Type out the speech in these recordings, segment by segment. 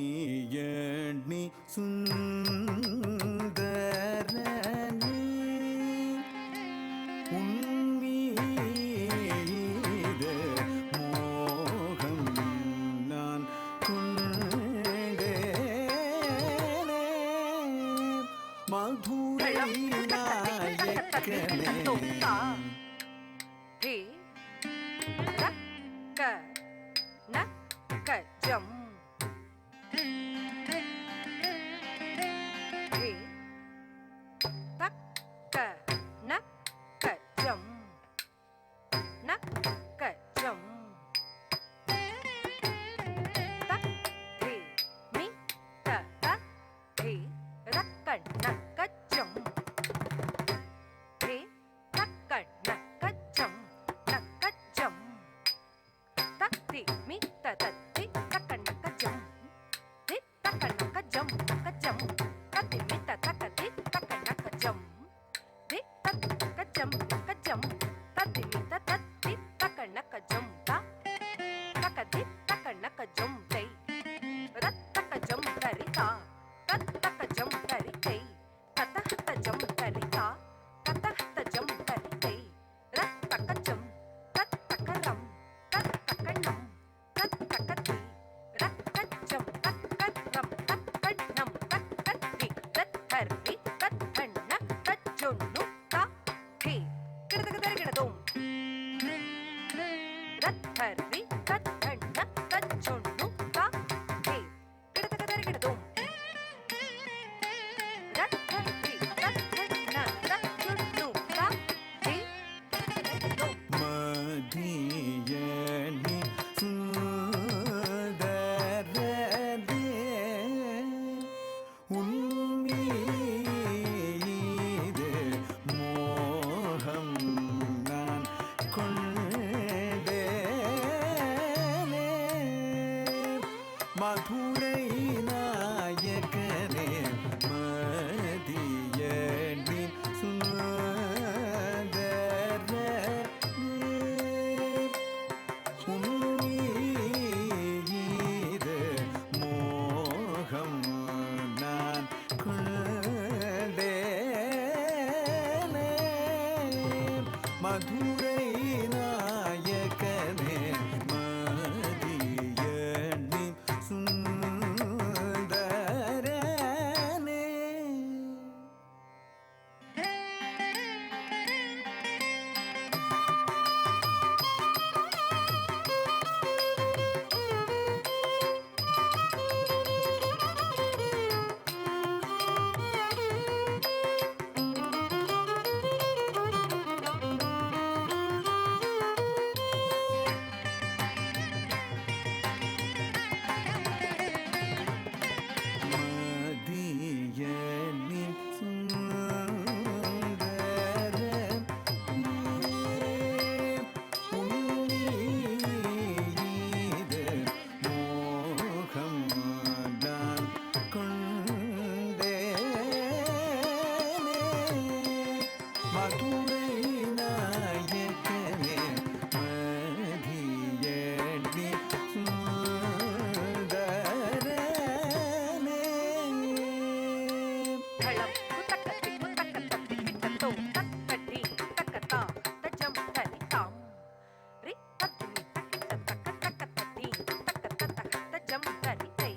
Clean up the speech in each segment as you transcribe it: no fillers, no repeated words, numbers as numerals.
மதியணி சுந்தரனே உன்மீது மோகம் நான் கொண்டேனே மதுரை நாயக்கனே நக்கஜம் தக்க நக்கஜம் நக்கஜம் தக்கே மி தக்கே ரக்க நக்கஜம் தே தக்க நக்கஜம் நக்கஜம் தத்தி மி தத்தி தக்க நக்கஜம் தி தக்க நக்கஜம் நக்கஜம் தத்தி மி தத்தி தக்க நக்கஜம் தி தக்கஜம் நக்கஜம் தத்தி மி தத்தி தக்க நக்கஜம் தா தக்கதி தக்க நக்கஜம் தை ரத்தக்கஜம் தரிதா தத்தக்கஜம் தரிதை தத்தஹத்தஜம் தரிதா தத்தஹத்தஜம் தரிதை ரத்தக்கஜம் தத்தக்கரம் தத்தக்கணம் தத்தக்கதி ரத்தக்கஜம் தத்தக்கரம் தத்தக்கணம் தத்தக்கதி ரத்தர்வி தத்தண்ண தஜொன்னு தா ஹே கிடதகதரகிடதோம் ரத்தர்வி தத்தண்ண தஜொன்னு தா ஹே கிடதகதரகிடதோம் ரத்தர்வி தத்தண்ண தஜொன்னு தா ஹே கிடதகதரகிடதோம் மதியணி சுந்தரனே உன்மீது மோகம் நான் கொண்டேனே மதுரை நாயக்கனே மதியணி சுந்தரனே உன்மீது மோகம் நான் கொண்டேனே மதுரை நாயக்கனே மதியணி சுந்தரனே மதியணி சுந்தரனே உன்மீது மோகம் நான் கொண்டேனே மதுரை நாயக்கனே மதியணி சுந்தரனே களம் குத்தக்கத்தி குத்தக்கத்தி கிட்டத்தோ தக்கடி தக்கத்தா தஜம் தரிதாம் ரி தத்துமி தக்கிட்ட தக்க தக்கத்ததி தக்கத்தத தஜம் தரிதை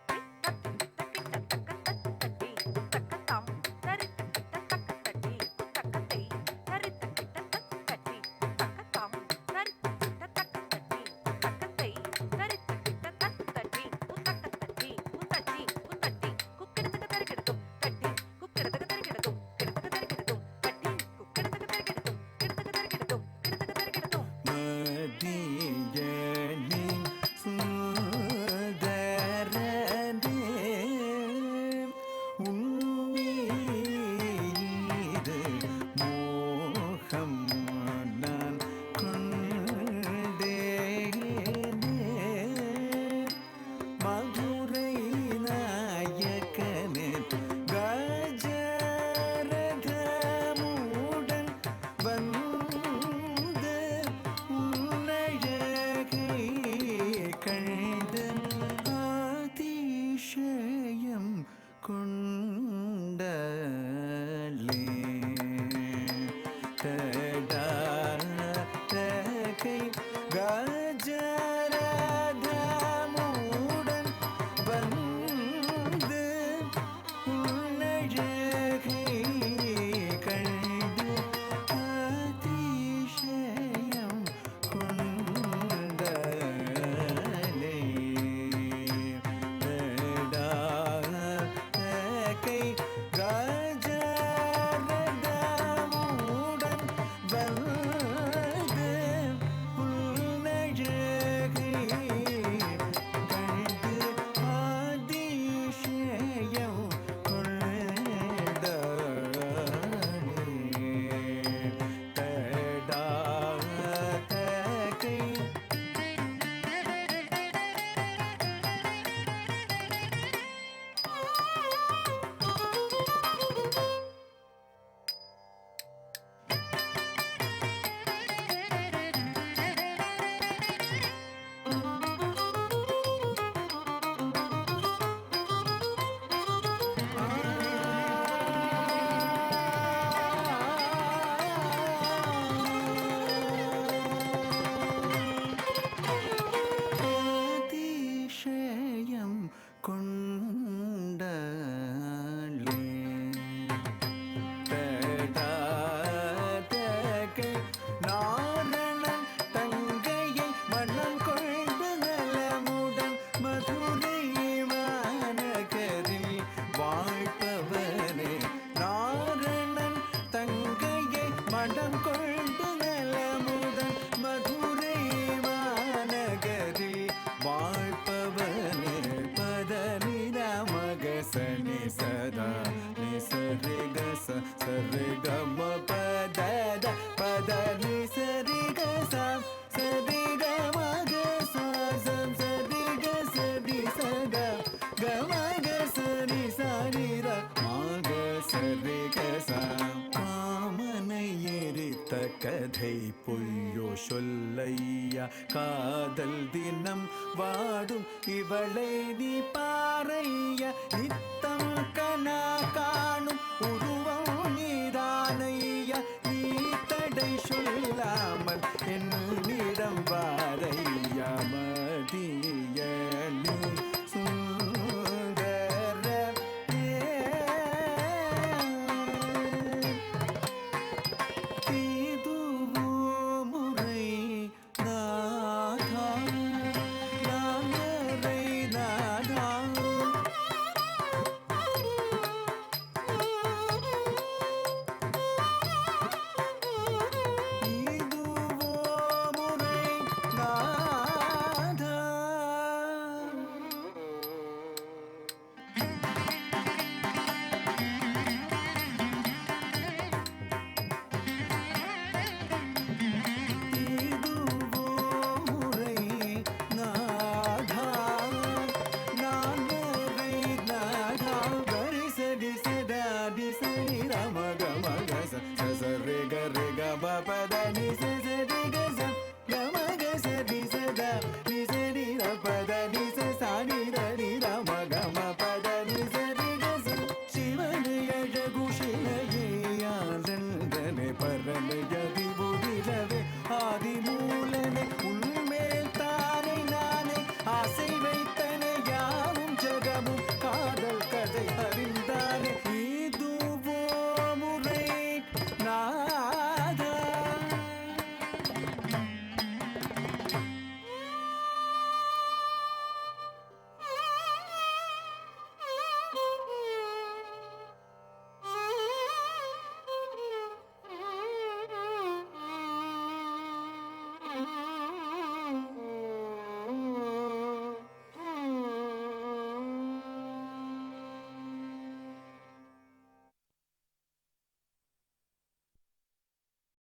ரி தத்துமி தக்கிட்ட தக்க தக்கடி தக்கத்தாம் தரிதிட்ட தக்கத்தடி தக்கத்தை ரேகசாம் காமனை எரித்த கதை பொய்யோ சொல்லையா காதல் தினம் வாடும் இவளை நீ பாறையா நித்தம் கனா காணும் உருவம் நீதானையா நீ தடை சொல்லாமல் என்னிடம் வாரையா மதிய நீ சுந்தர இதுவோ முறை நாதா நாமரை நாதா இதுவோ முறை நாதா இதுவோ முறை நாதா நான் முறை நாதா கரிசடி சதாடி சரி ரமக மக சரி கரி பபத நி சரி கச ரமக சரி சதா நி சரி ரபத நி சரி ரரி ரமக மபத நி சரி கச சிவனை அழகு சிலைய